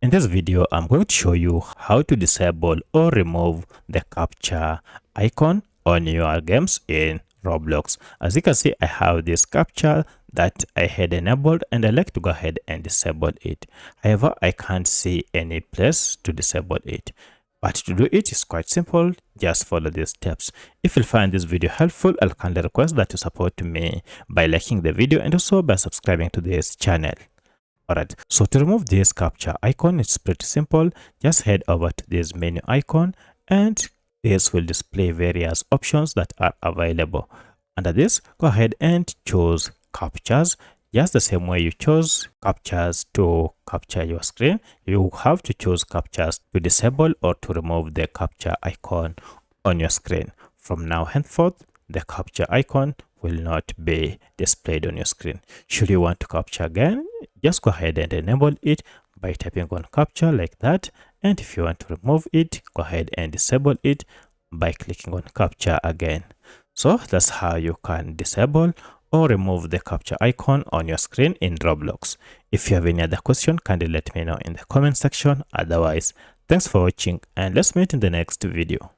In this video, I'm going to show you how to disable or remove the captcha icon on your games in Roblox. As you can see, I have this captcha that I had enabled and I like to go ahead and disable it. However, I can't see any place to disable it. But to do it is quite simple. Just follow these steps. If you find this video helpful, I'll kindly request that you support me by liking the video and also by subscribing to this channel. Alright, so to remove this captcha icon, it's pretty simple. Just head over to this menu icon and this will display various options that are available. Under this, go ahead and choose captchas. Just the same way you chose captchas to capture your screen, you have to choose captchas to disable or to remove the captcha icon on your screen. From now henceforth, the captcha icon will not be displayed on your screen. Should you want to capture again, just go ahead and enable it by tapping on captcha like that. And if you want to remove it, go ahead and disable it by clicking on captcha again. So that's how you can disable or remove the captcha icon on your screen in Roblox. If you have any other question, kindly let me know in the comment section. Otherwise, thanks for watching and let's meet in the next video.